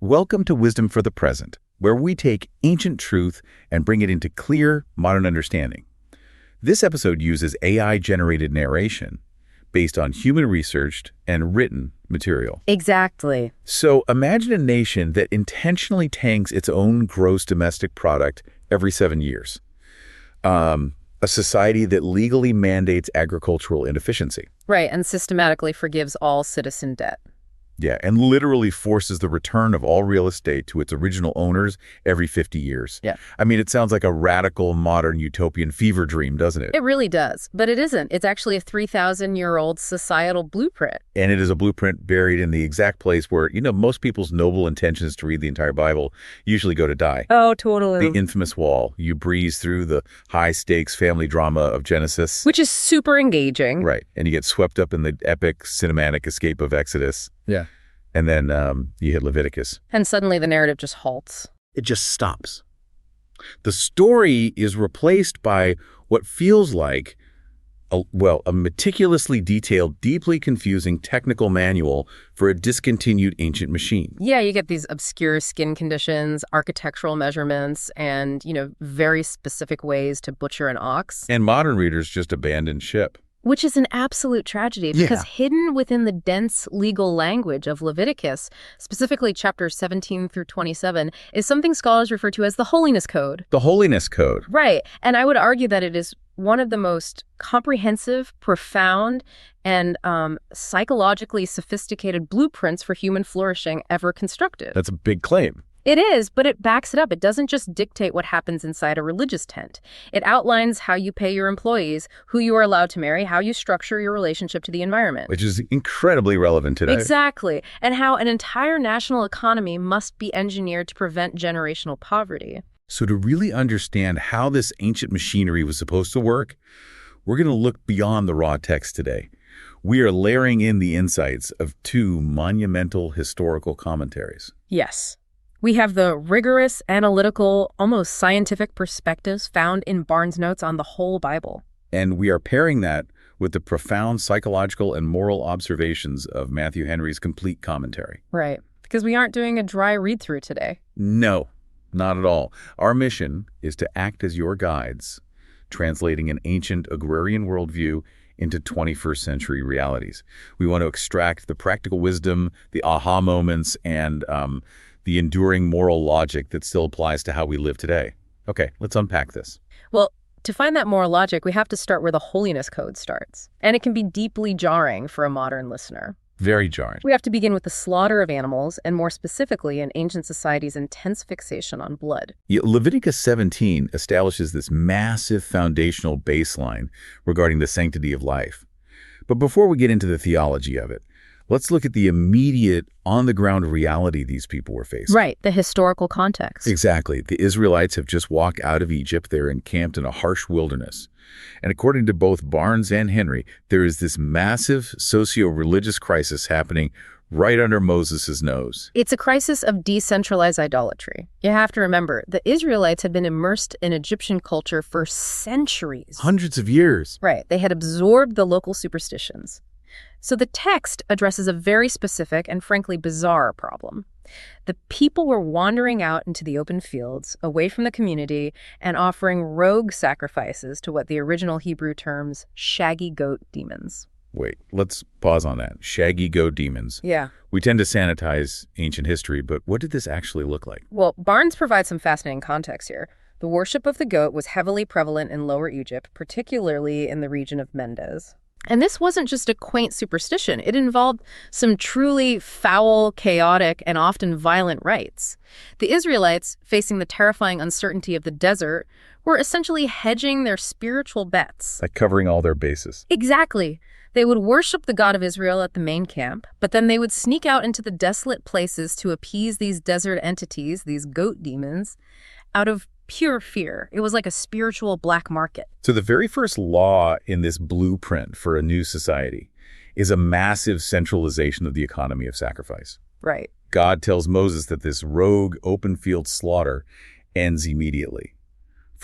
Welcome to Wisdom for the Present, where we take ancient truth and bring it into clear, modern understanding. This episode uses AI-generated narration based on human-researched and written material. Exactly. So imagine a nation that intentionally tanks its own gross domestic product every 7 years. A society that legally mandates agricultural inefficiency. Right, and systematically forgives all citizen debt. Yeah, and literally forces the return of all real estate to its original owners every 50 years. Yeah. I mean, it sounds like a radical, modern, utopian fever dream, doesn't it? It really does, but it isn't. It's actually a 3,000-year-old societal blueprint. And it is a blueprint buried in the exact place where, most people's noble intentions to read the entire Bible usually go to die. Oh, totally. The infamous wall. You breeze through the high-stakes family drama of Genesis. Which is super engaging. Right, and you get swept up in the epic cinematic escape of Exodus. Yeah. And then you hit Leviticus. And suddenly the narrative just halts. It just stops. The story is replaced by what feels like a meticulously detailed, deeply confusing technical manual for a discontinued ancient machine. Yeah, you get these obscure skin conditions, architectural measurements, and, very specific ways to butcher an ox. And modern readers just abandon ship. Which is an absolute tragedy because hidden within the dense legal language of Leviticus, specifically chapters 17 through 27, is something scholars refer to as the Holiness Code. The Holiness Code. Right. And I would argue that it is one of the most comprehensive, profound, and psychologically sophisticated blueprints for human flourishing ever constructed. That's a big claim. It is, but it backs it up. It doesn't just dictate what happens inside a religious tent. It outlines how you pay your employees, who you are allowed to marry, how you structure your relationship to the environment. Which is incredibly relevant today. Exactly. And how an entire national economy must be engineered to prevent generational poverty. So to really understand how this ancient machinery was supposed to work, we're going to look beyond the raw text today. We are layering in the insights of two monumental historical commentaries. Yes. We have the rigorous, analytical, almost scientific perspectives found in Barnes' notes on the whole Bible. And we are pairing that with the profound psychological and moral observations of Matthew Henry's complete commentary. Right. Because we aren't doing a dry read-through today. No, not at all. Our mission is to act as your guides, translating an ancient agrarian worldview into 21st century realities. We want to extract the practical wisdom, the aha moments, and the enduring moral logic that still applies to how we live today. Okay, let's unpack this. Well, to find that moral logic, we have to start where the Holiness Code starts. And it can be deeply jarring for a modern listener. Very jarring. We have to begin with the slaughter of animals, and more specifically, in ancient society's intense fixation on blood. Leviticus 17 establishes this massive foundational baseline regarding the sanctity of life. But before we get into the theology of it, let's look at the immediate, on-the-ground reality these people were facing. Right, the historical context. Exactly. The Israelites have just walked out of Egypt. They're encamped in a harsh wilderness. And according to both Barnes and Henry, there is this massive socio-religious crisis happening right under Moses' nose. It's a crisis of decentralized idolatry. You have to remember, the Israelites had been immersed in Egyptian culture for centuries. Hundreds of years. Right. They had absorbed the local superstitions. So the text addresses a very specific and frankly bizarre problem. The people were wandering out into the open fields, away from the community, and offering rogue sacrifices to what the original Hebrew terms shaggy goat demons. Wait, let's pause on that. Shaggy goat demons. Yeah. We tend to sanitize ancient history, but what did this actually look like? Well, Barnes provides some fascinating context here. The worship of the goat was heavily prevalent in Lower Egypt, particularly in the region of Mendes. And this wasn't just a quaint superstition. It involved some truly foul, chaotic, and often violent rites. The Israelites, facing the terrifying uncertainty of the desert, were essentially hedging their spiritual bets. Like covering all their bases. Exactly. They would worship the God of Israel at the main camp, but then they would sneak out into the desolate places to appease these desert entities, these goat demons, out of pure fear. It was like a spiritual black market. So the very first law in this blueprint for a new society is a massive centralization of the economy of sacrifice. Right. God tells Moses that this rogue open field slaughter ends immediately.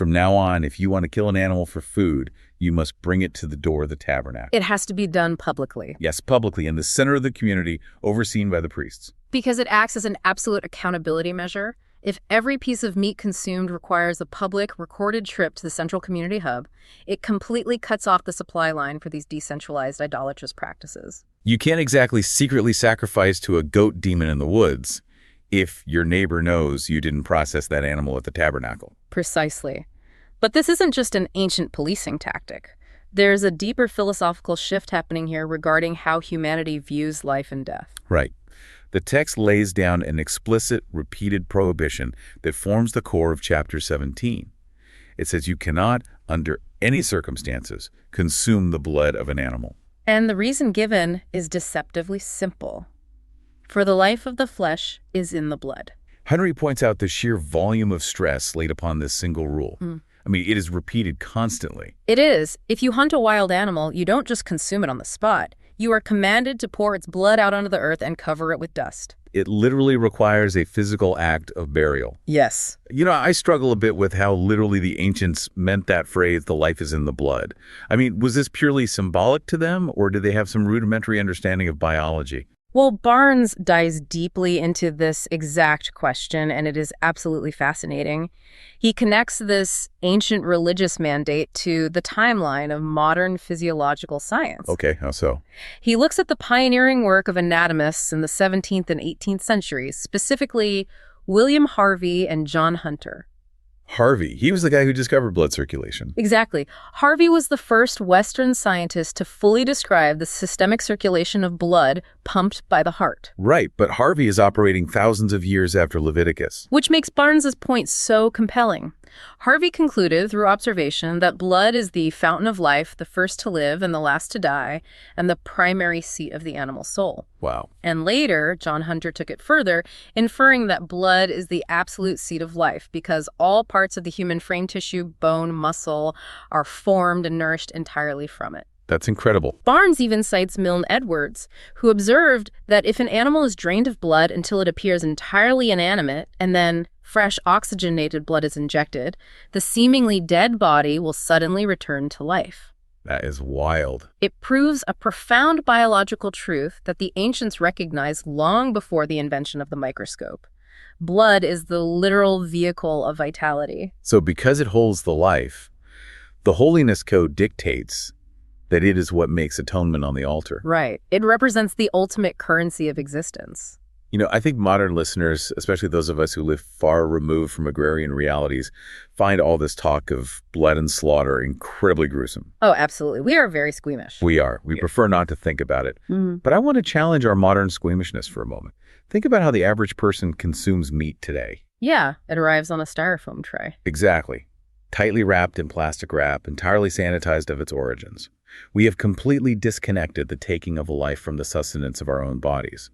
From now on, if you want to kill an animal for food, you must bring it to the door of the tabernacle. It has to be done publicly. Yes, publicly, in the center of the community, overseen by the priests. Because it acts as an absolute accountability measure. If every piece of meat consumed requires a public, recorded trip to the central community hub, it completely cuts off the supply line for these decentralized idolatrous practices. You can't exactly secretly sacrifice to a goat demon in the woods if your neighbor knows you didn't process that animal at the tabernacle. Precisely. But this isn't just an ancient policing tactic. There's a deeper philosophical shift happening here regarding how humanity views life and death. Right. The text lays down an explicit, repeated prohibition that forms the core of chapter 17. It says you cannot, under any circumstances, consume the blood of an animal. And the reason given is deceptively simple. For the life of the flesh is in the blood. Henry points out the sheer volume of stress laid upon this single rule. I mean, it is repeated constantly. It is. If you hunt a wild animal, you don't just consume it on the spot. You are commanded to pour its blood out onto the earth and cover it with dust. It literally requires a physical act of burial. Yes. You know, I struggle a bit with how literally the ancients meant that phrase, the life is in the blood. I mean, was this purely symbolic to them, or did they have some rudimentary understanding of biology? Well, Barnes dives deeply into this exact question, and it is absolutely fascinating. He connects this ancient religious mandate to the timeline of modern physiological science. Okay, how so? He looks at the pioneering work of anatomists in the 17th and 18th centuries, specifically William Harvey and John Hunter. Harvey, he was the guy who discovered blood circulation. Exactly. Harvey was the first Western scientist to fully describe the systemic circulation of blood pumped by the heart. Right, but Harvey is operating thousands of years after Leviticus. Which makes Barnes's point so compelling. Harvey concluded through observation that blood is the fountain of life, the first to live and the last to die, and the primary seat of the animal soul. Wow. And later, John Hunter took it further, inferring that blood is the absolute seat of life because all parts of the human frame tissue, bone, muscle, are formed and nourished entirely from it. That's incredible. Barnes even cites Milne Edwards, who observed that if an animal is drained of blood until it appears entirely inanimate and then fresh oxygenated blood is injected, the seemingly dead body will suddenly return to life. That is wild. It proves a profound biological truth that the ancients recognized long before the invention of the microscope. Blood is the literal vehicle of vitality. So because it holds the life, the Holiness Code dictates that it is what makes atonement on the altar. Right. It represents the ultimate currency of existence. You know, I think modern listeners, especially those of us who live far removed from agrarian realities, find all this talk of blood and slaughter incredibly gruesome. Oh, absolutely. We are very squeamish. We are. We prefer not to think about it. But I want to challenge our modern squeamishness for a moment. Think about how the average person consumes meat today. Yeah, it arrives on a styrofoam tray. Exactly. Tightly wrapped in plastic wrap, entirely sanitized of its origins. We have completely disconnected the taking of a life from the sustenance of our own bodies.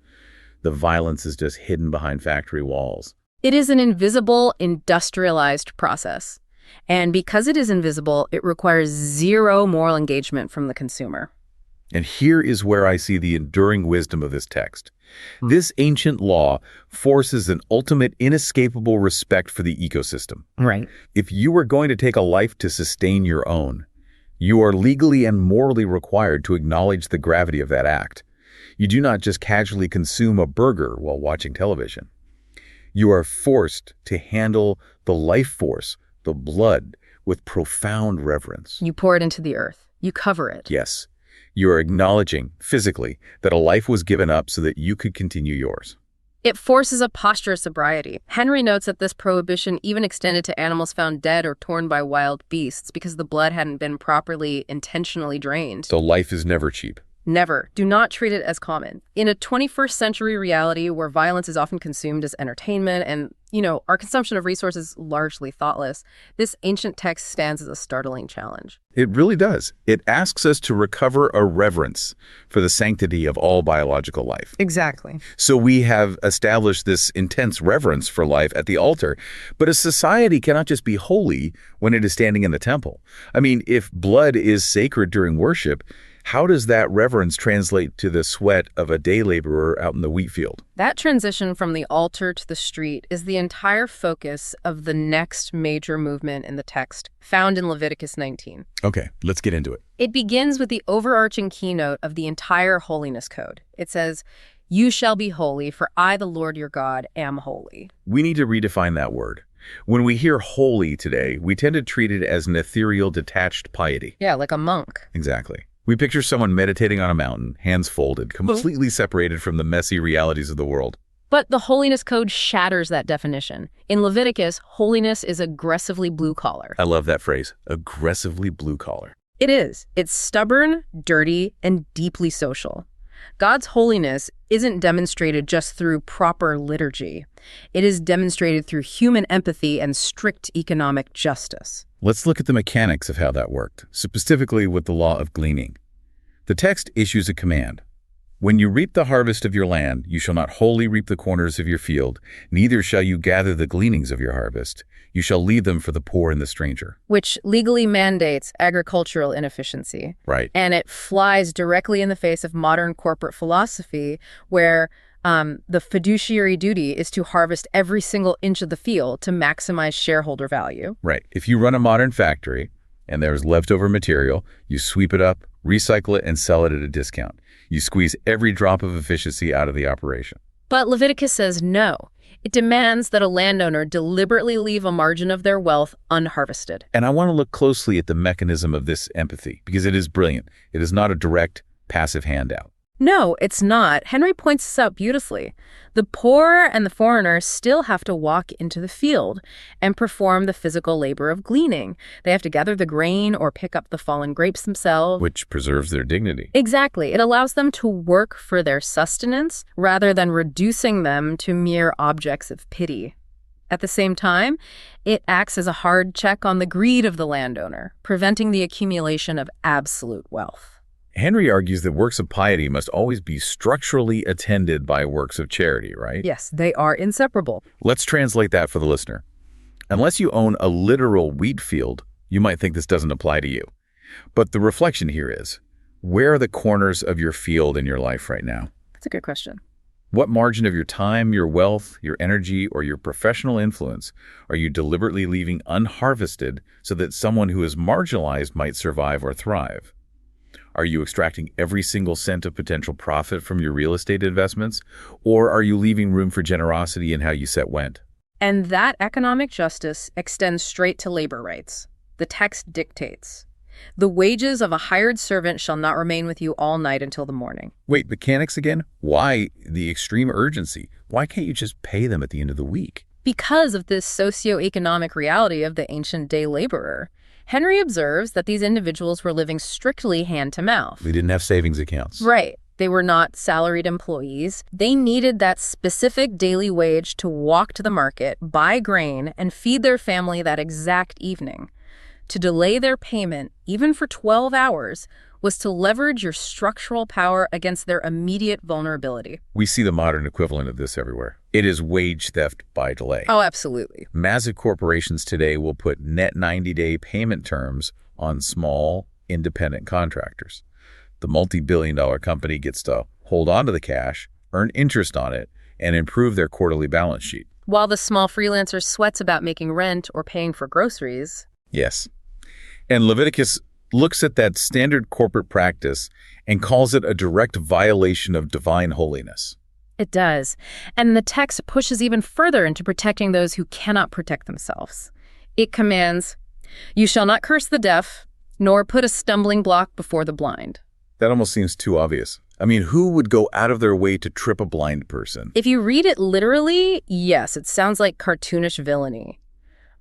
The violence is just hidden behind factory walls. It is an invisible, industrialized process. And because it is invisible, it requires zero moral engagement from the consumer. And here is where I see the enduring wisdom of this text. This ancient law forces an ultimate, inescapable respect for the ecosystem. Right. If you are going to take a life to sustain your own, you are legally and morally required to acknowledge the gravity of that act. You do not just casually consume a burger while watching television. You are forced to handle the life force, the blood, with profound reverence. You pour it into the earth. You cover it. Yes. You are acknowledging, physically, that a life was given up so that you could continue yours. It forces a posture of sobriety. Henry notes that this prohibition even extended to animals found dead or torn by wild beasts because the blood hadn't been properly, intentionally drained. So life is never cheap. Never. Do not treat it as common. In a 21st century reality where violence is often consumed as entertainment and, our consumption of resources largely thoughtless, this ancient text stands as a startling challenge. It really does. It asks us to recover a reverence for the sanctity of all biological life. Exactly. So we have established this intense reverence for life at the altar. But a society cannot just be holy when it is standing in the temple. I mean, if blood is sacred during worship, How does that reverence translate to the sweat of a day laborer out in the wheat field? That transition from the altar to the street is the entire focus of the next major movement in the text, found in Leviticus 19. Okay, let's get into it. It begins with the overarching keynote of the entire holiness code. It says, "You shall be holy, for I, the Lord your God, am holy." We need to redefine that word. When we hear holy today, we tend to treat it as an ethereal, detached piety. Yeah, like a monk. Exactly. We picture someone meditating on a mountain, hands folded, completely separated from the messy realities of the world. But the holiness code shatters that definition. In Leviticus, holiness is aggressively blue-collar. I love that phrase, aggressively blue-collar. It is. It's stubborn, dirty, and deeply social. God's holiness isn't demonstrated just through proper liturgy. It is demonstrated through human empathy and strict economic justice. Let's look at the mechanics of how that worked, specifically with the law of gleaning. The text issues a command. When you reap the harvest of your land, you shall not wholly reap the corners of your field, neither shall you gather the gleanings of your harvest. You shall leave them for the poor and the stranger. Which legally mandates agricultural inefficiency. Right. And it flies directly in the face of modern corporate philosophy where the fiduciary duty is to harvest every single inch of the field to maximize shareholder value. Right. If you run a modern factory and there's leftover material, you sweep it up, recycle it, and sell it at a discount. You squeeze every drop of efficiency out of the operation. But Leviticus says no. It demands that a landowner deliberately leave a margin of their wealth unharvested. And I want to look closely at the mechanism of this empathy, because it is brilliant. It is not a direct, passive handout. No, it's not. Henry points this out beautifully. The poor and the foreigner still have to walk into the field and perform the physical labor of gleaning. They have to gather the grain or pick up the fallen grapes themselves. Which preserves their dignity. Exactly. It allows them to work for their sustenance rather than reducing them to mere objects of pity. At the same time, it acts as a hard check on the greed of the landowner, preventing the accumulation of absolute wealth. Henry argues that works of piety must always be structurally attended by works of charity, right? Yes, they are inseparable. Let's translate that for the listener. Unless you own a literal wheat field, you might think this doesn't apply to you. But the reflection here is, where are the corners of your field in your life right now? That's a good question. What margin of your time, your wealth, your energy, or your professional influence are you deliberately leaving unharvested so that someone who is marginalized might survive or thrive? Are you extracting every single cent of potential profit from your real estate investments, or are you leaving room for generosity in how you set rent? And that economic justice extends straight to labor rights. The text dictates, "The wages of a hired servant shall not remain with you all night until the morning." Wait, mechanics again? Why the extreme urgency? Why can't you just pay them at the end of the week? Because of this socioeconomic reality of the ancient day laborer. Henry observes that these individuals were living strictly hand-to-mouth. They didn't have savings accounts. Right. They were not salaried employees. They needed that specific daily wage to walk to the market, buy grain, and feed their family that exact evening. To delay their payment, even for 12 hours, was to leverage your structural power against their immediate vulnerability. We see the modern equivalent of this everywhere. It is wage theft by delay. Oh, absolutely. Massive corporations today will put net 90-day payment terms on small, independent contractors. The multi-billion-dollar company gets to hold on to the cash, earn interest on it, and improve their quarterly balance sheet. While the small freelancer sweats about making rent or paying for groceries. Yes. And Leviticus looks at that standard corporate practice and calls it a direct violation of divine holiness. It does. And the text pushes even further into protecting those who cannot protect themselves. It commands, "You shall not curse the deaf, nor put a stumbling block before the blind." That almost seems too obvious. I mean, who would go out of their way to trip a blind person? If you read it literally, yes, it sounds like cartoonish villainy.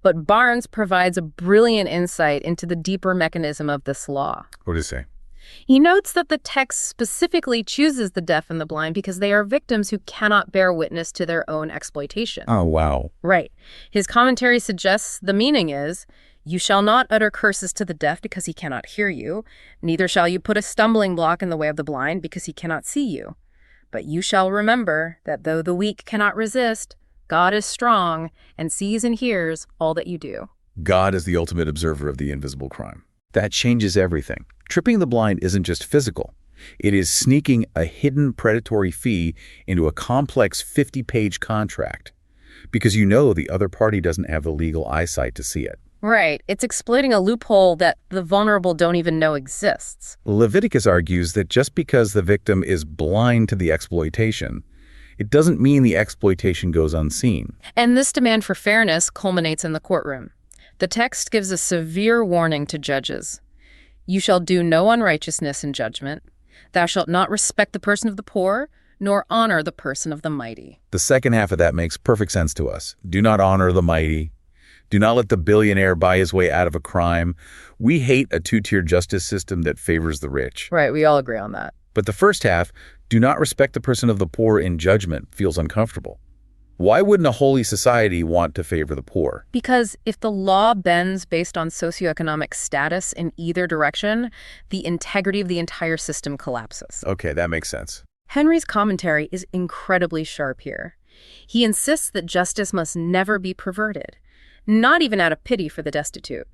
But Barnes provides a brilliant insight into the deeper mechanism of this law. What does it say? He notes that the text specifically chooses the deaf and the blind because they are victims who cannot bear witness to their own exploitation. Oh, wow. Right. His commentary suggests the meaning is, "You shall not utter curses to the deaf because he cannot hear you, neither shall you put a stumbling block in the way of the blind because he cannot see you. But you shall remember that though the weak cannot resist, God is strong and sees and hears all that you do." God is the ultimate observer of the invisible crime. That changes everything. Tripping the blind isn't just physical. It is sneaking a hidden predatory fee into a complex 50-page contract because you know the other party doesn't have the legal eyesight to see it. Right. It's exploiting a loophole that the vulnerable don't even know exists. Leviticus argues that just because the victim is blind to the exploitation, it doesn't mean the exploitation goes unseen. And this demand for fairness culminates in the courtroom. The text gives a severe warning to judges. You shall do no unrighteousness in judgment. Thou shalt not respect the person of the poor, nor honor the person of the mighty. The second half of that makes perfect sense to us. Do not honor the mighty. Do not let the billionaire buy his way out of a crime. We hate a two-tier justice system that favors the rich. Right, we all agree on that. But the first half, do not respect the person of the poor in judgment, feels uncomfortable. Why wouldn't a holy society want to favor the poor? Because if the law bends based on socioeconomic status in either direction, the integrity of the entire system collapses. Okay, that makes sense. Henry's commentary is incredibly sharp here. He insists that justice must never be perverted, not even out of pity for the destitute.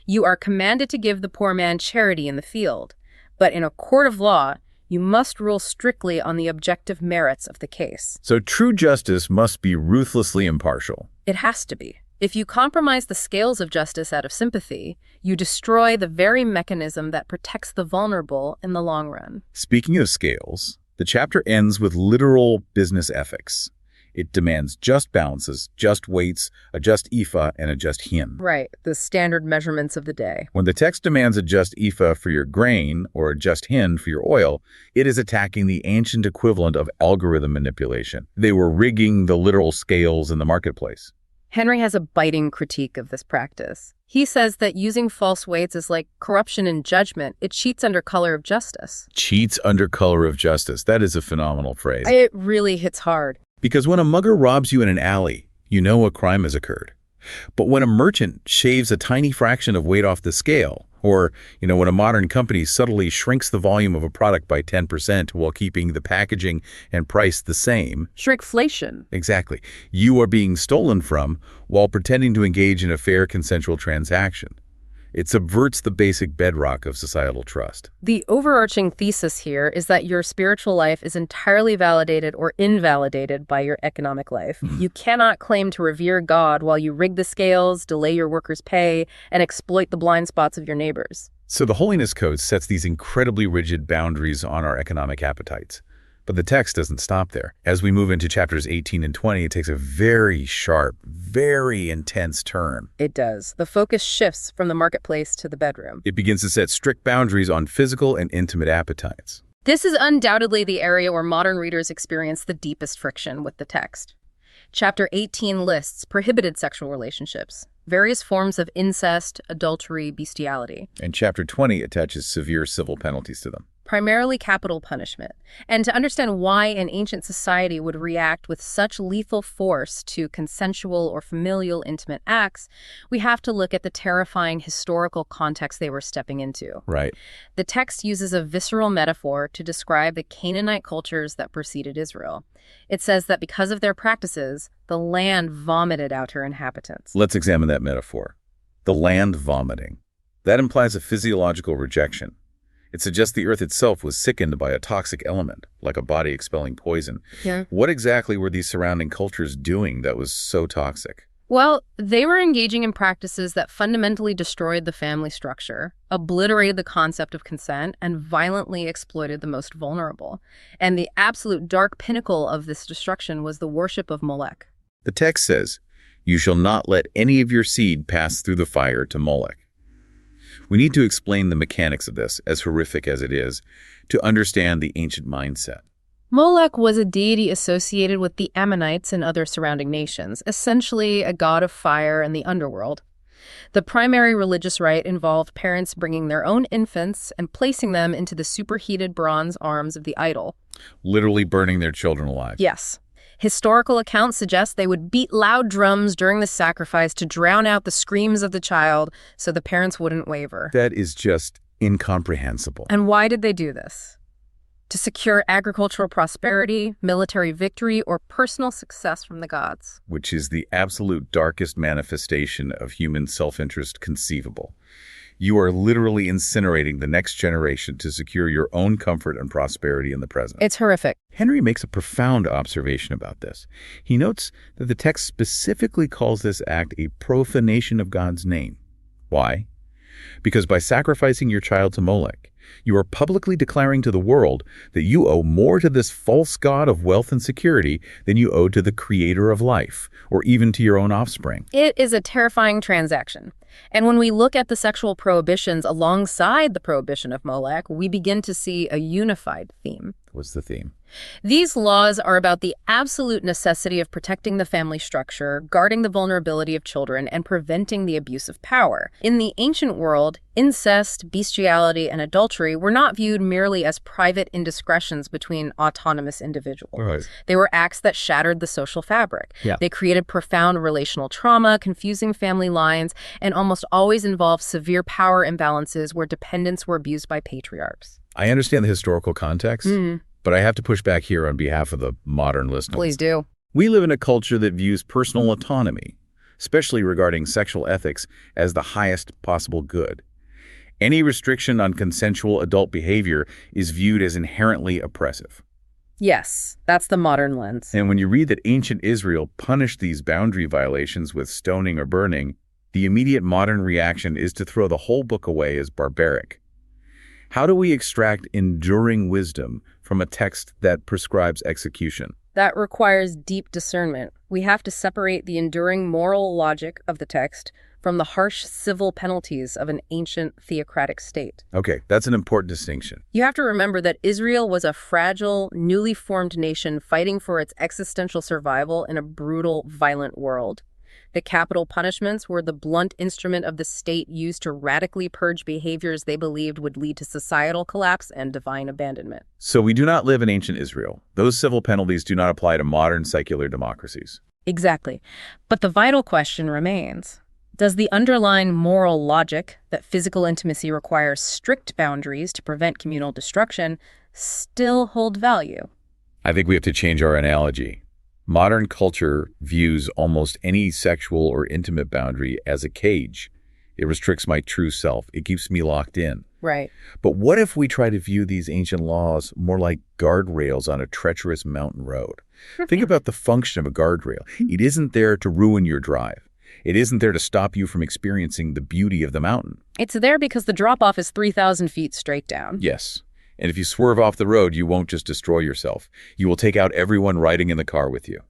You are commanded to give the poor man charity in the field, but in a court of law, you must rule strictly on the objective merits of the case. So true justice must be ruthlessly impartial. It has to be. If you compromise the scales of justice out of sympathy, you destroy the very mechanism that protects the vulnerable in the long run. Speaking of scales, the chapter ends with literal business ethics. It demands just balances, just weights, a just ephah, and a just hin. Right, the standard measurements of the day. When the text demands a just ephah for your grain or a just hin for your oil, it is attacking the ancient equivalent of algorithm manipulation. They were rigging the literal scales in the marketplace. Henry has a biting critique of this practice. He says that using false weights is like corruption in judgment. It cheats under color of justice. Cheats under color of justice. That is a phenomenal phrase. It really hits hard. Because when a mugger robs you in an alley, you know a crime has occurred. But when a merchant shaves a tiny fraction of weight off the scale, or, when a modern company subtly shrinks the volume of a product by 10% while keeping the packaging and price the same. Shrinkflation. Exactly. You are being stolen from while pretending to engage in a fair consensual transaction. It subverts the basic bedrock of societal trust. The overarching thesis here is that your spiritual life is entirely validated or invalidated by your economic life. You cannot claim to revere God while you rig the scales, delay your workers' pay, and exploit the blind spots of your neighbors. So the Holiness Code sets these incredibly rigid boundaries on our economic appetites. But the text doesn't stop there. As we move into chapters 18 and 20, it takes a very sharp, very intense turn. It does. The focus shifts from the marketplace to the bedroom. It begins to set strict boundaries on physical and intimate appetites. This is undoubtedly the area where modern readers experience the deepest friction with the text. Chapter 18 lists prohibited sexual relationships, various forms of incest, adultery, bestiality. And chapter 20 attaches severe civil penalties to them. Primarily capital punishment. And to understand why an ancient society would react with such lethal force to consensual or familial intimate acts, we have to look at the terrifying historical context they were stepping into. Right. The text uses a visceral metaphor to describe the Canaanite cultures that preceded Israel. It says that because of their practices, the land vomited out her inhabitants. Let's examine that metaphor. The land vomiting. That implies a physiological rejection. It suggests the earth itself was sickened by a toxic element, like a body expelling poison. Yeah. What exactly were these surrounding cultures doing that was so toxic? Well, they were engaging in practices that fundamentally destroyed the family structure, obliterated the concept of consent, and violently exploited the most vulnerable. And the absolute dark pinnacle of this destruction was the worship of Molech. The text says, "You shall not let any of your seed pass through the fire to Molech." We need to explain the mechanics of this, as horrific as it is, to understand the ancient mindset. Molech was a deity associated with the Ammonites and other surrounding nations, essentially a god of fire and the underworld. The primary religious rite involved parents bringing their own infants and placing them into the superheated bronze arms of the idol. Literally burning their children alive. Yes. Historical accounts suggest they would beat loud drums during the sacrifice to drown out the screams of the child so the parents wouldn't waver. That is just incomprehensible. And why did they do this? To secure agricultural prosperity, military victory, or personal success from the gods. Which is the absolute darkest manifestation of human self-interest conceivable. You are literally incinerating the next generation to secure your own comfort and prosperity in the present. It's horrific. Henry makes a profound observation about this. He notes that the text specifically calls this act a profanation of God's name. Why? Because by sacrificing your child to Molech, you are publicly declaring to the world that you owe more to this false god of wealth and security than you owe to the creator of life, or even to your own offspring. It is a terrifying transaction. And when we look at the sexual prohibitions alongside the prohibition of Molech, we begin to see a unified theme. What's the theme? These laws are about the absolute necessity of protecting the family structure, guarding the vulnerability of children, and preventing the abuse of power. In the ancient world, incest, bestiality, and adultery were not viewed merely as private indiscretions between autonomous individuals. Right. They were acts that shattered the social fabric. Yeah. They created profound relational trauma, confusing family lines, and almost always involved severe power imbalances where dependents were abused by patriarchs. I understand the historical context, but I have to push back here on behalf of the modern listeners. Please do. We live in a culture that views personal autonomy, especially regarding sexual ethics, as the highest possible good. Any restriction on consensual adult behavior is viewed as inherently oppressive. Yes, that's the modern lens. And when you read that ancient Israel punished these boundary violations with stoning or burning, the immediate modern reaction is to throw the whole book away as barbaric. How do we extract enduring wisdom from a text that prescribes execution? That requires deep discernment. We have to separate the enduring moral logic of the text from the harsh civil penalties of an ancient theocratic state. Okay, that's an important distinction. You have to remember that Israel was a fragile, newly formed nation fighting for its existential survival in a brutal, violent world. The capital punishments were the blunt instrument of the state used to radically purge behaviors they believed would lead to societal collapse and divine abandonment. So we do not live in ancient Israel. Those civil penalties do not apply to modern secular democracies. Exactly. But the vital question remains. Does the underlying moral logic that physical intimacy requires strict boundaries to prevent communal destruction still hold value? I think we have to change our analogy. Modern culture views almost any sexual or intimate boundary as a cage. It restricts my true self. It keeps me locked in. Right. But what if we try to view these ancient laws more like guardrails on a treacherous mountain road? Think about the function of a guardrail. It isn't there to ruin your drive. It isn't there to stop you from experiencing the beauty of the mountain. It's there because the drop-off is 3,000 feet straight down. Yes. And if you swerve off the road, you won't just destroy yourself. You will take out everyone riding in the car with you.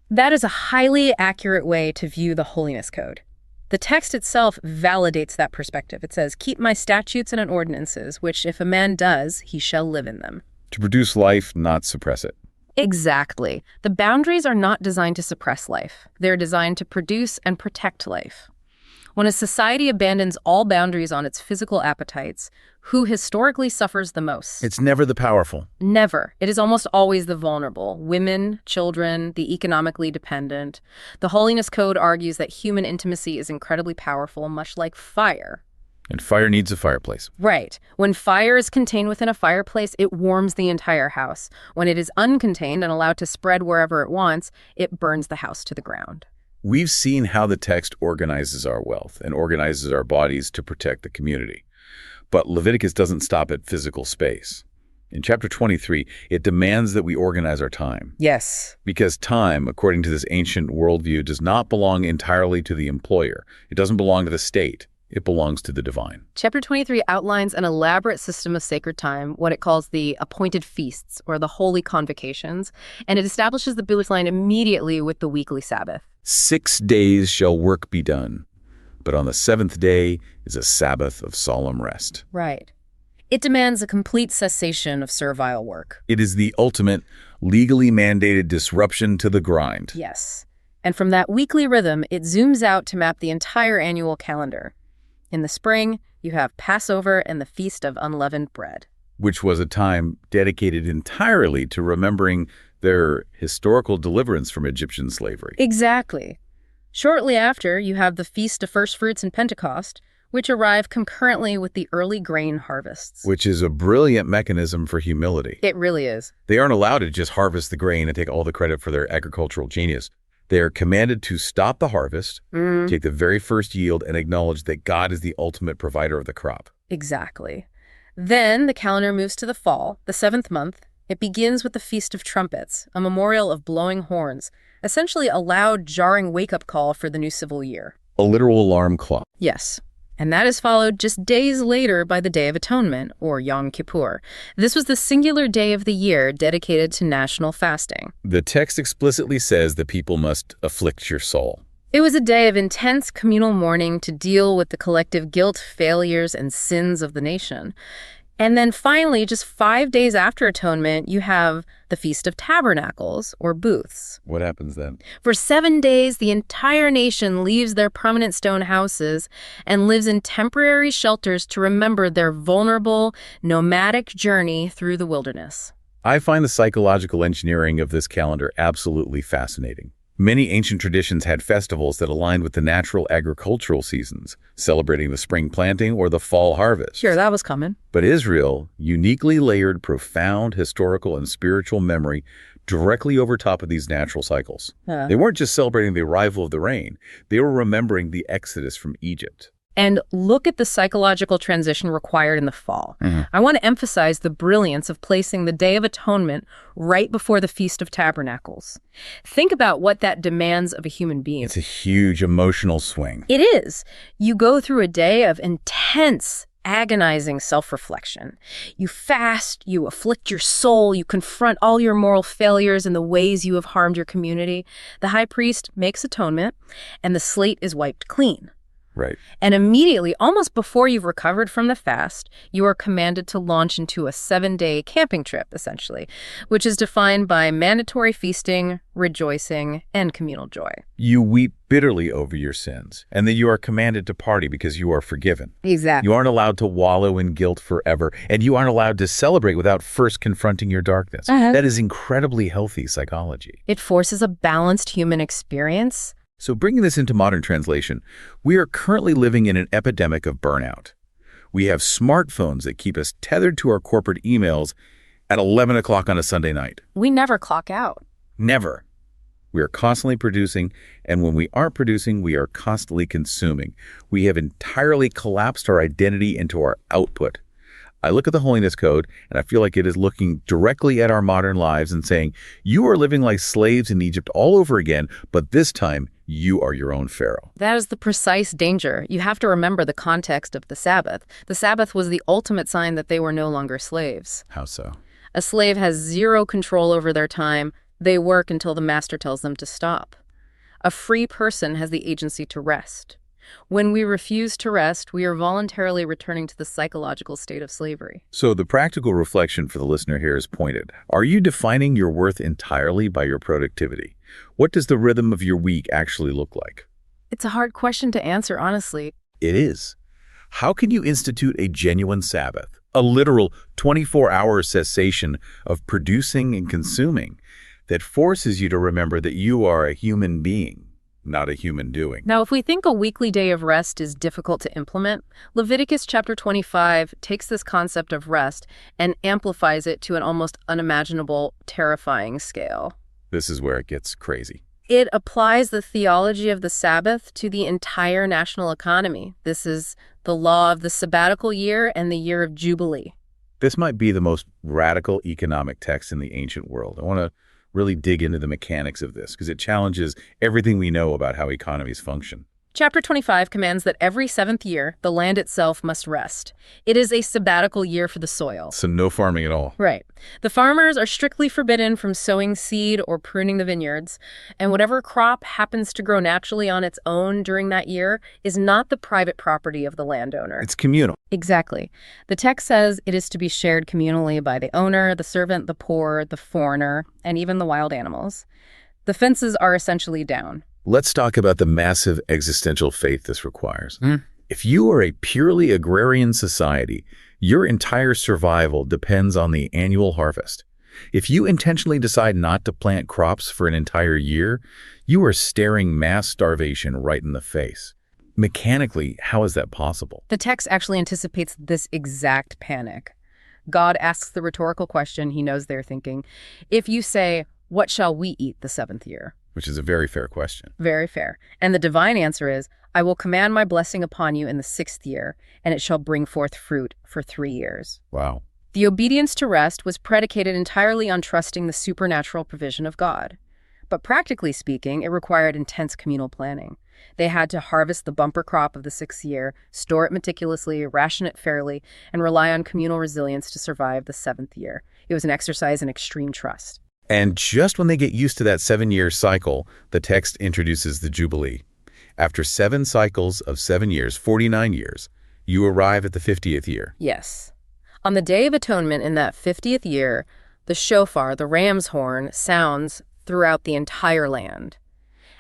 That is a highly accurate way to view the Holiness Code. The text itself validates that perspective. It says, "Keep my statutes and ordinances, which if a man does, he shall live in them." To produce life, not suppress it. Exactly. The boundaries are not designed to suppress life. They're designed to produce and protect life. When a society abandons all boundaries on its physical appetites, who historically suffers the most? It's never the powerful. Never. It is almost always the vulnerable. Women, children, the economically dependent. The Holiness Code argues that human intimacy is incredibly powerful, much like fire. And fire needs a fireplace. Right. When fire is contained within a fireplace, it warms the entire house. When it is uncontained and allowed to spread wherever it wants, it burns the house to the ground. We've seen how the text organizes our wealth and organizes our bodies to protect the community. But Leviticus doesn't stop at physical space. In chapter 23, it demands that we organize our time. Yes. Because time, according to this ancient worldview, does not belong entirely to the employer. It doesn't belong to the state. It belongs to the divine. Chapter 23 outlines an elaborate system of sacred time, what it calls the appointed feasts, or the holy convocations, and it establishes the baseline immediately with the weekly Sabbath. 6 days shall work be done, but on the seventh day is a Sabbath of solemn rest. Right. It demands a complete cessation of servile work. It is the ultimate, legally mandated disruption to the grind. Yes. And from that weekly rhythm, it zooms out to map the entire annual calendar. In the spring, you have Passover and the Feast of Unleavened Bread, which was a time dedicated entirely to remembering their historical deliverance from Egyptian slavery. Exactly. Shortly after, you have the Feast of First Fruits and Pentecost, which arrive concurrently with the early grain harvests. Which is a brilliant mechanism for humility. It really is. They aren't allowed to just harvest the grain and take all the credit for their agricultural genius. They are commanded to stop the harvest, take the very first yield, and acknowledge that God is the ultimate provider of the crop. Exactly. Then the calendar moves to the fall, the 7th month. It begins with the Feast of Trumpets, a memorial of blowing horns, essentially a loud, jarring wake-up call for the new civil year. A literal alarm clock. Yes. And that is followed just days later by the Day of Atonement, or Yom Kippur. This was the singular day of the year dedicated to national fasting. The text explicitly says that people must afflict your soul. It was a day of intense communal mourning to deal with the collective guilt, failures, and sins of the nation. And then finally, just 5 days after Atonement, you have the Feast of Tabernacles, or Booths. What happens then? For 7 days, the entire nation leaves their permanent stone houses and lives in temporary shelters to remember their vulnerable, nomadic journey through the wilderness. I find the psychological engineering of this calendar absolutely fascinating. Many ancient traditions had festivals that aligned with the natural agricultural seasons, celebrating the spring planting or the fall harvest. Sure, that was coming. But Israel uniquely layered profound historical and spiritual memory directly over top of these natural cycles. They weren't just celebrating the arrival of the rain, they were remembering the exodus from Egypt. And look at the psychological transition required in the fall. I want to emphasize the brilliance of placing the Day of Atonement right before the Feast of Tabernacles. Think about what that demands of a human being. It's a huge emotional swing. It is. You go through a day of intense, agonizing self-reflection. You fast, you afflict your soul, you confront all your moral failures and the ways you have harmed your community. The high priest makes atonement, and the slate is wiped clean. Right. And immediately, almost before you've recovered from the fast, you are commanded to launch into a 7-day camping trip, essentially, which is defined by mandatory feasting, rejoicing, and communal joy. You weep bitterly over your sins, and then you are commanded to party because you are forgiven. Exactly. You aren't allowed to wallow in guilt forever, and you aren't allowed to celebrate without first confronting your darkness. That is incredibly healthy psychology. It forces a balanced human experience. So bringing this into modern translation, we are currently living in an epidemic of burnout. We have smartphones that keep us tethered to our corporate emails at 11 o'clock on a Sunday night. We never clock out. Never. We are constantly producing, and when we aren't producing, we are constantly consuming. We have entirely collapsed our identity into our output. I look at the Holiness Code, and I feel like it is looking directly at our modern lives and saying, you are living like slaves in Egypt all over again, but this time, you are your own Pharaoh. That is the precise danger. You have to remember the context of the Sabbath. The Sabbath was the ultimate sign that they were no longer slaves. How so? A slave has zero control over their time. They work until the master tells them to stop. A free person has the agency to rest. When we refuse to rest, we are voluntarily returning to the psychological state of slavery. So the practical reflection for the listener here is pointed. Are you defining your worth entirely by your productivity? What does the rhythm of your week actually look like? It's a hard question to answer, honestly. It is. How can you institute a genuine Sabbath, a literal 24-hour cessation of producing and consuming that forces you to remember that you are a human being, not a human doing? Now, if we think a weekly day of rest is difficult to implement, Leviticus chapter 25 takes this concept of rest and amplifies it to an almost unimaginable, terrifying scale. This is where it gets crazy. It applies the theology of the Sabbath to the entire national economy. This is the law of the sabbatical year and the year of Jubilee. This might be the most radical economic text in the ancient world. I want to really dig into the mechanics of this because it challenges everything we know about how economies function. Chapter 25 commands that every 7th year, the land itself must rest. It is a sabbatical year for the soil. So no farming at all. Right. The farmers are strictly forbidden from sowing seed or pruning the vineyards, and whatever crop happens to grow naturally on its own during that year is not the private property of the landowner. It's communal. Exactly. The text says it is to be shared communally by the owner, the servant, the poor, the foreigner, and even the wild animals. The fences are essentially down. Let's talk about the massive existential faith this requires. If you are a purely agrarian society, your entire survival depends on the annual harvest. If you intentionally decide not to plant crops for an entire year, you are staring mass starvation right in the face. Mechanically, how is that possible? The text actually anticipates this exact panic. God asks the rhetorical question he knows they're thinking. If you say, "What shall we eat the 7th year?" which is a very fair question. Very fair. And the divine answer is, I will command my blessing upon you in the 6th year, and it shall bring forth fruit for 3 years. Wow. The obedience to rest was predicated entirely on trusting the supernatural provision of God. But practically speaking, it required intense communal planning. They had to harvest the bumper crop of the 6th year, store it meticulously, ration it fairly, and rely on communal resilience to survive the 7th year. It was an exercise in extreme trust. And just when they get used to that 7-year cycle, the text introduces the Jubilee. After 7 cycles of 7 years, 49 years, you arrive at the 50th year. Yes. On the Day of Atonement in that 50th year, the shofar, the ram's horn, sounds throughout the entire land.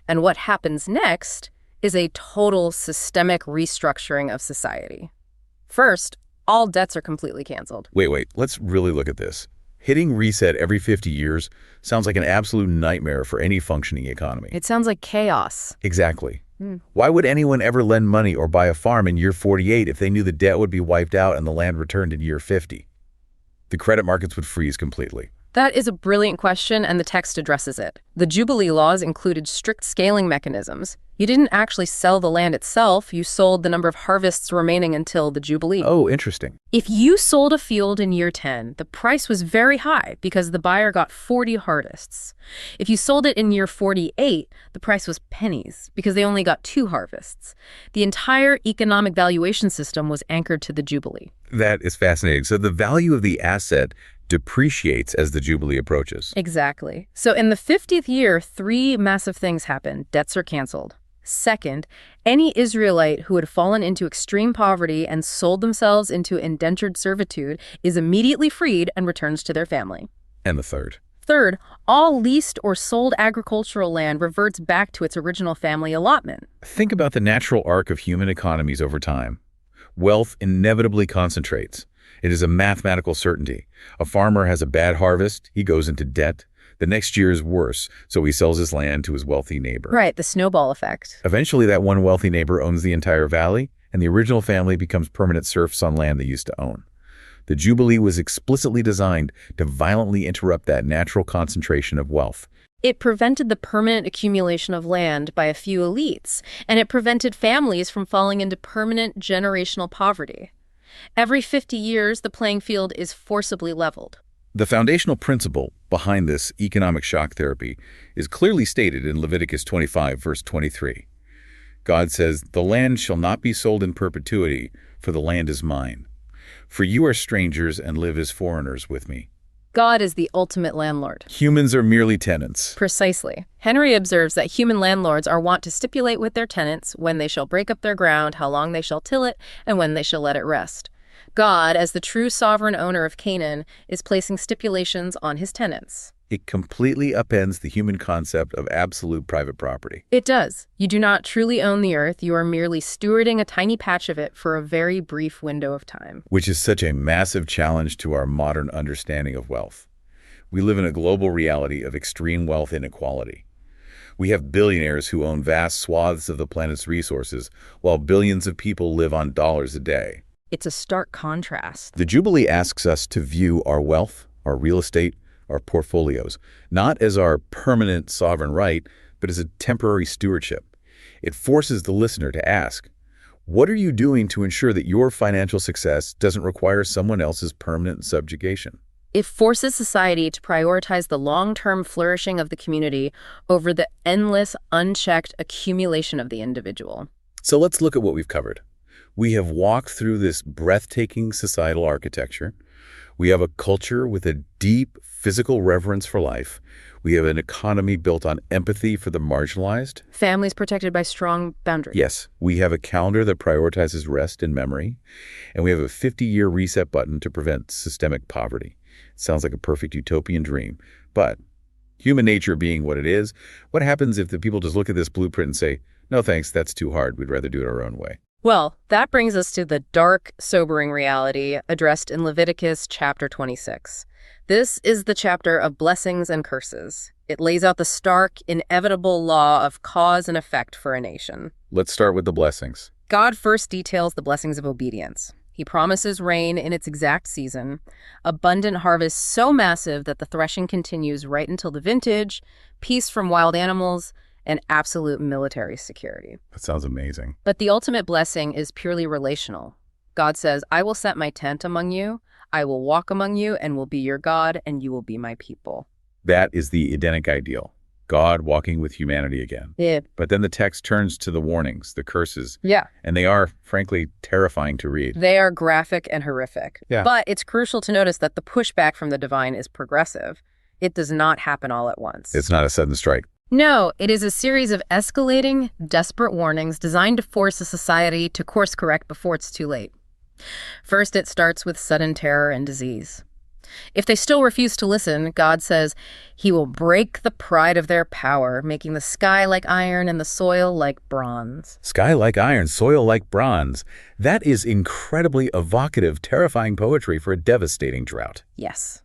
And what happens next is a total systemic restructuring of society. First, all debts are completely canceled. Wait, let's really look at this. Hitting reset every 50 years sounds like an absolute nightmare for any functioning economy. It sounds like chaos. Exactly. Why would anyone ever lend money or buy a farm in year 48 if they knew the debt would be wiped out and the land returned in year 50? The credit markets would freeze completely. That is a brilliant question, and the text addresses it. The Jubilee laws included strict scaling mechanisms. You didn't actually sell the land itself, you sold the number of harvests remaining until the Jubilee. Oh, interesting. If you sold a field in year 10, the price was very high because the buyer got 40 harvests. If you sold it in year 48, the price was pennies because they only got 2 harvests. The entire economic valuation system was anchored to the Jubilee. That is fascinating. So the value of the asset depreciates as the Jubilee approaches. Exactly. So in the 50th year, 3 massive things happen. Debts are canceled. Second, any Israelite who had fallen into extreme poverty and sold themselves into indentured servitude is immediately freed and returns to their family. And the third? Third, all leased or sold agricultural land reverts back to its original family allotment. Think about the natural arc of human economies over time. Wealth inevitably concentrates. It is a mathematical certainty. A farmer has a bad harvest, he goes into debt. The next year is worse, so he sells his land to his wealthy neighbor. Right, the snowball effect. Eventually, that one wealthy neighbor owns the entire valley, and the original family becomes permanent serfs on land they used to own. The Jubilee was explicitly designed to violently interrupt that natural concentration of wealth. It prevented the permanent accumulation of land by a few elites, and it prevented families from falling into permanent generational poverty. Every 50 years, the playing field is forcibly leveled. The foundational principle behind this economic shock therapy is clearly stated in Leviticus 25, verse 23. God says, "The land shall not be sold in perpetuity, for the land is mine. For you are strangers and live as foreigners with me." God is the ultimate landlord. Humans are merely tenants. Precisely. Henry observes that human landlords are wont to stipulate with their tenants when they shall break up their ground, how long they shall till it, and when they shall let it rest. God, as the true sovereign owner of Canaan, is placing stipulations on his tenants. It completely upends the human concept of absolute private property. It does. You do not truly own the earth. You are merely stewarding a tiny patch of it for a very brief window of time. Which is such a massive challenge to our modern understanding of wealth. We live in a global reality of extreme wealth inequality. We have billionaires who own vast swaths of the planet's resources, while billions of people live on dollars a day. It's a stark contrast. The Jubilee asks us to view our wealth, our real estate, our portfolios, not as our permanent sovereign right, but as a temporary stewardship. It forces the listener to ask, what are you doing to ensure that your financial success doesn't require someone else's permanent subjugation? It forces society to prioritize the long-term flourishing of the community over the endless, unchecked accumulation of the individual. So let's look at what we've covered. We have walked through this breathtaking societal architecture. We have a culture with a deep physical reverence for life. We have an economy built on empathy for the marginalized. Families protected by strong boundaries. Yes, we have a calendar that prioritizes rest and memory. And we have a 50-year reset button to prevent systemic poverty. It sounds like a perfect utopian dream. But human nature being what it is, what happens if the people just look at this blueprint and say, no thanks, that's too hard, we'd rather do it our own way? Well, that brings us to the dark, sobering reality addressed in Leviticus chapter 26. This is the chapter of blessings and curses. It lays out the stark, inevitable law of cause and effect for a nation. Let's start with the blessings. God first details the blessings of obedience. He promises rain in its exact season, abundant harvest so massive that the threshing continues right until the vintage, peace from wild animals, and absolute military security. That sounds amazing. But the ultimate blessing is purely relational. God says, I will set my tent among you, I will walk among you, and will be your God, and you will be my people. That is the Edenic ideal. God walking with humanity again. Yeah. But then the text turns to the warnings, the curses. Yeah. And they are, frankly, terrifying to read. They are graphic and horrific. Yeah. But it's crucial to notice that the pushback from the divine is progressive. It does not happen all at once. It's not a sudden strike. No, it is a series of escalating, desperate warnings designed to force a society to course correct before it's too late. First, it starts with sudden terror and disease. If they still refuse to listen, God says he will break the pride of their power, making the sky like iron and the soil like bronze. Sky like iron, soil like bronze. That is incredibly evocative, terrifying poetry for a devastating drought. Yes.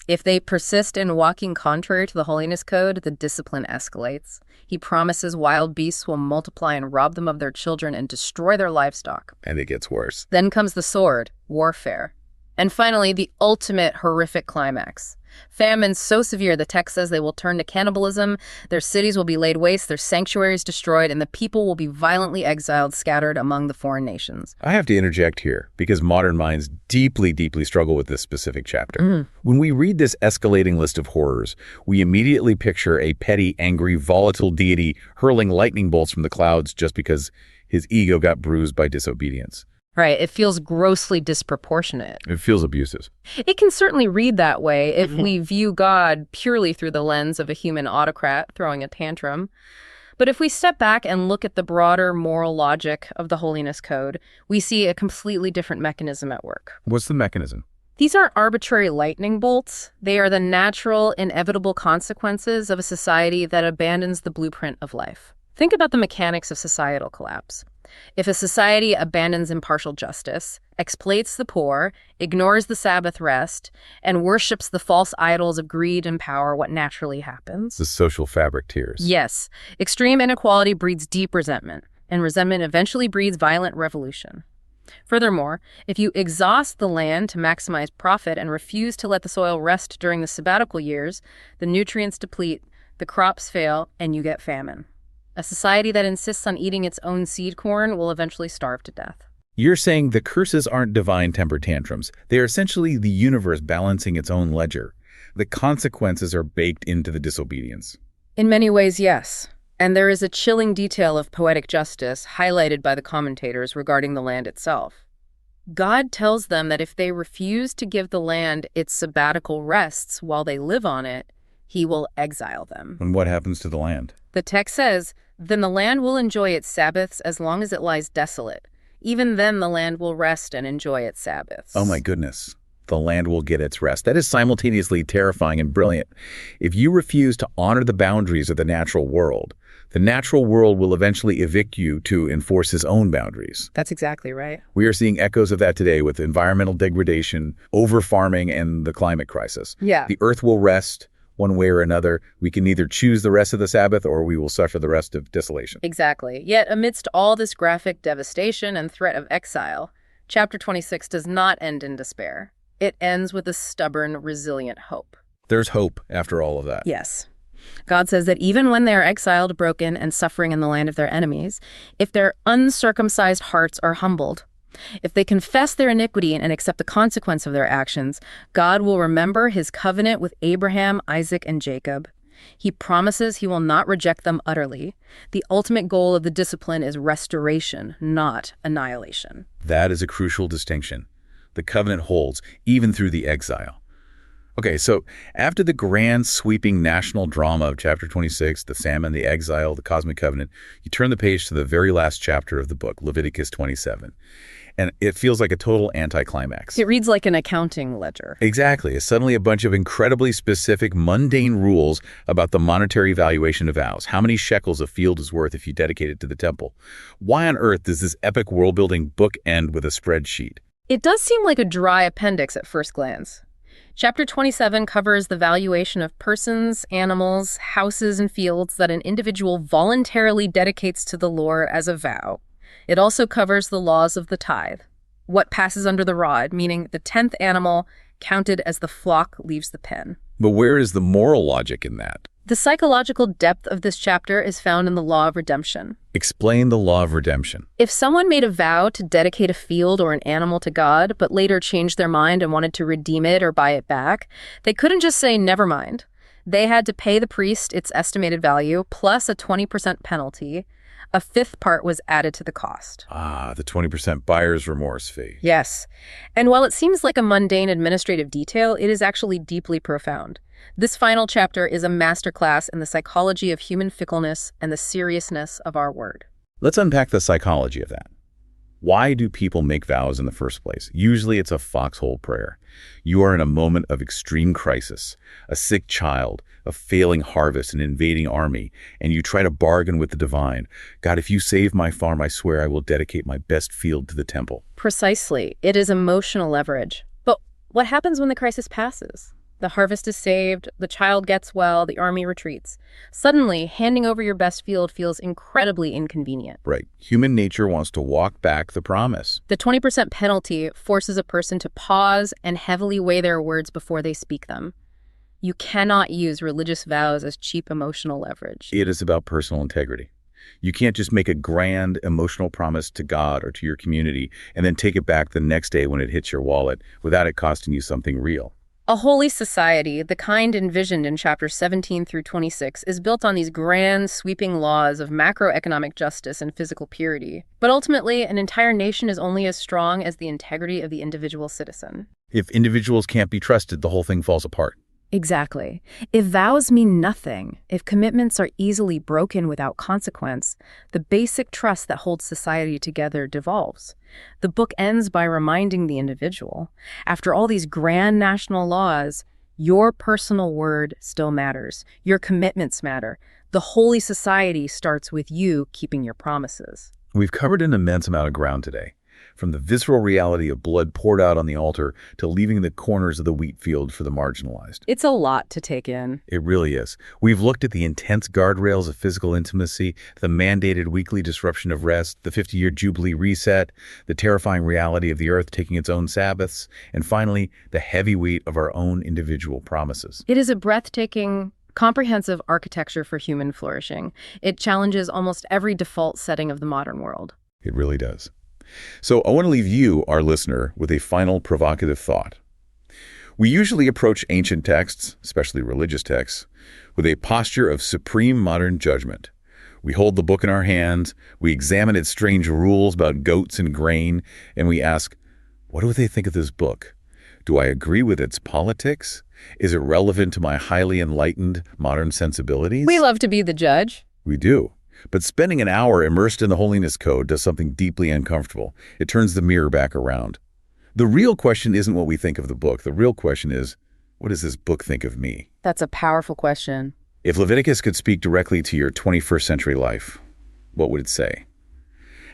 If they persist in walking contrary to the holiness code, the discipline escalates. He promises wild beasts will multiply and rob them of their children and destroy their livestock. And it gets worse. Then comes the sword, warfare. And finally, the ultimate horrific climax. Famine so severe, the text says they will turn to cannibalism, their cities will be laid waste, their sanctuaries destroyed, and the people will be violently exiled, scattered among the foreign nations. I have to interject here because modern minds deeply, deeply struggle with this specific chapter. When we read this escalating list of horrors, we immediately picture a petty, angry, volatile deity hurling lightning bolts from the clouds just because his ego got bruised by disobedience. Right, it feels grossly disproportionate. It feels abusive. It can certainly read that way if we view God purely through the lens of a human autocrat throwing a tantrum. But if we step back and look at the broader moral logic of the holiness code, we see a completely different mechanism at work. What's the mechanism? These aren't arbitrary lightning bolts. They are the natural, inevitable consequences of a society that abandons the blueprint of life. Think about the mechanics of societal collapse. If a society abandons impartial justice, exploits the poor, ignores the Sabbath rest, and worships the false idols of greed and power, what naturally happens? The social fabric tears. Yes. Extreme inequality breeds deep resentment, and resentment eventually breeds violent revolution. Furthermore, if you exhaust the land to maximize profit and refuse to let the soil rest during the sabbatical years, the nutrients deplete, the crops fail, and you get famine. A society that insists on eating its own seed corn will eventually starve to death. You're saying the curses aren't divine temper tantrums. They are essentially the universe balancing its own ledger. The consequences are baked into the disobedience. In many ways, yes. And there is a chilling detail of poetic justice highlighted by the commentators regarding the land itself. God tells them that if they refuse to give the land its sabbatical rests while they live on it, he will exile them. And what happens to the land? The text says, then the land will enjoy its Sabbaths as long as it lies desolate. Even then the land will rest and enjoy its Sabbaths. Oh my goodness. The land will get its rest. That is simultaneously terrifying and brilliant. If you refuse to honor the boundaries of the natural world will eventually evict you to enforce his own boundaries. That's exactly right. We are seeing echoes of that today with environmental degradation, over-farming, and the climate crisis. Yeah. The earth will rest one way or another. We can either choose the rest of the Sabbath or we will suffer the rest of desolation. Exactly. Yet amidst all this graphic devastation and threat of exile, chapter 26 does not end in despair. It ends with a stubborn, resilient hope. There's hope after all of that. Yes. God says that even when they are exiled, broken, and suffering in the land of their enemies, if their uncircumcised hearts are humbled, if they confess their iniquity and accept the consequence of their actions, God will remember his covenant with Abraham, Isaac, and Jacob. He promises he will not reject them utterly. The ultimate goal of the discipline is restoration, not annihilation. That is a crucial distinction. The covenant holds even through the exile. Okay, so after the grand sweeping national drama of chapter 26, the famine, the exile, the cosmic covenant, you turn the page to the very last chapter of the book, Leviticus 27. And it feels like a total anticlimax. It reads like an accounting ledger. Exactly. It's suddenly a bunch of incredibly specific, mundane rules about the monetary valuation of vows. How many shekels a field is worth if you dedicate it to the temple? Why on earth does this epic world-building book end with a spreadsheet? It does seem like a dry appendix at first glance. Chapter 27 covers the valuation of persons, animals, houses, and fields that an individual voluntarily dedicates to the Lord as a vow. It also covers the laws of the tithe. what passes under the rod, meaning the 10th animal counted as the flock leaves the pen. But where is the moral logic in that? The psychological depth of this chapter is found in the law of redemption. Explain the law of redemption. If someone made a vow to dedicate a field or an animal to God, but later changed their mind and wanted to redeem it or buy it back, they couldn't just say, never mind. They had to pay the priest its estimated value, plus a 20% penalty. A fifth part was added to the cost. Ah, the 20% buyer's remorse fee. Yes. And while it seems like a mundane administrative detail, it is actually deeply profound. This final chapter is a masterclass in the psychology of human fickleness and the seriousness of our word. Let's unpack the psychology of that. Why do people make vows in the first place? Usually it's a foxhole prayer. You are in a moment of extreme crisis, a sick child, a failing harvest, an invading army, and you try to bargain with the divine. God, if you save my farm, I swear I will dedicate my best field to the temple. Precisely. It is emotional leverage. But what happens when the crisis passes? The harvest is saved, the child gets well, the army retreats. Suddenly, handing over your best field feels incredibly inconvenient. Right. Human nature wants to walk back the promise. The 20% penalty forces a person to pause and heavily weigh their words before they speak them. You cannot use religious vows as cheap emotional leverage. It is about personal integrity. You can't just make a grand emotional promise to God or to your community and then take it back the next day when it hits your wallet without it costing you something real. A holy society, the kind envisioned in chapters 17 through 26, is built on these grand, sweeping laws of macroeconomic justice and physical purity. But ultimately, an entire nation is only as strong as the integrity of the individual citizen. If individuals can't be trusted, the whole thing falls apart. Exactly. If vows mean nothing, if commitments are easily broken without consequence, the basic trust that holds society together devolves. The book ends by reminding the individual, after all these grand national laws, your personal word still matters. Your commitments matter. The holy society starts with you keeping your promises. We've covered an immense amount of ground today, from the visceral reality of blood poured out on the altar to leaving the corners of the wheat field for the marginalized. It's a lot to take in. It really is. We've looked at the intense guardrails of physical intimacy, the mandated weekly disruption of rest, the 50-year Jubilee reset, the terrifying reality of the earth taking its own Sabbaths, and finally, the heavy weight of our own individual promises. It is a breathtaking, comprehensive architecture for human flourishing. It challenges almost every default setting of the modern world. It really does. So I want to leave you, our listener, with a final provocative thought. We usually approach ancient texts, especially religious texts, with a posture of supreme modern judgment. We hold the book in our hands, we examine its strange rules about goats and grain, and we ask, what do they think of this book? Do I agree with its politics? Is it relevant to my highly enlightened modern sensibilities? We love to be the judge. We do. But spending an hour immersed in the Holiness Code does something deeply uncomfortable. It turns the mirror back around. The real question isn't what we think of the book. The real question is, what does this book think of me? That's a powerful question. If Leviticus could speak directly to your 21st century life, what would it say?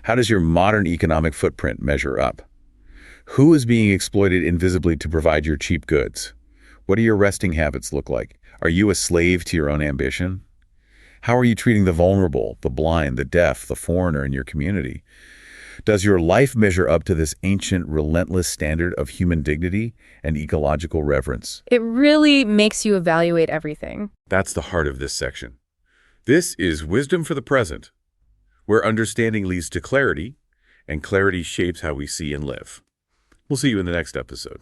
How does your modern economic footprint measure up? Who is being exploited invisibly to provide your cheap goods? What do your resting habits look like? Are you a slave to your own ambition? How are you treating the vulnerable, the blind, the deaf, the foreigner in your community? Does your life measure up to this ancient, relentless standard of human dignity and ecological reverence? It really makes you evaluate everything. That's the heart of this section. This is Wisdom for the Present, where understanding leads to clarity, and clarity shapes how we see and live. We'll see you in the next episode.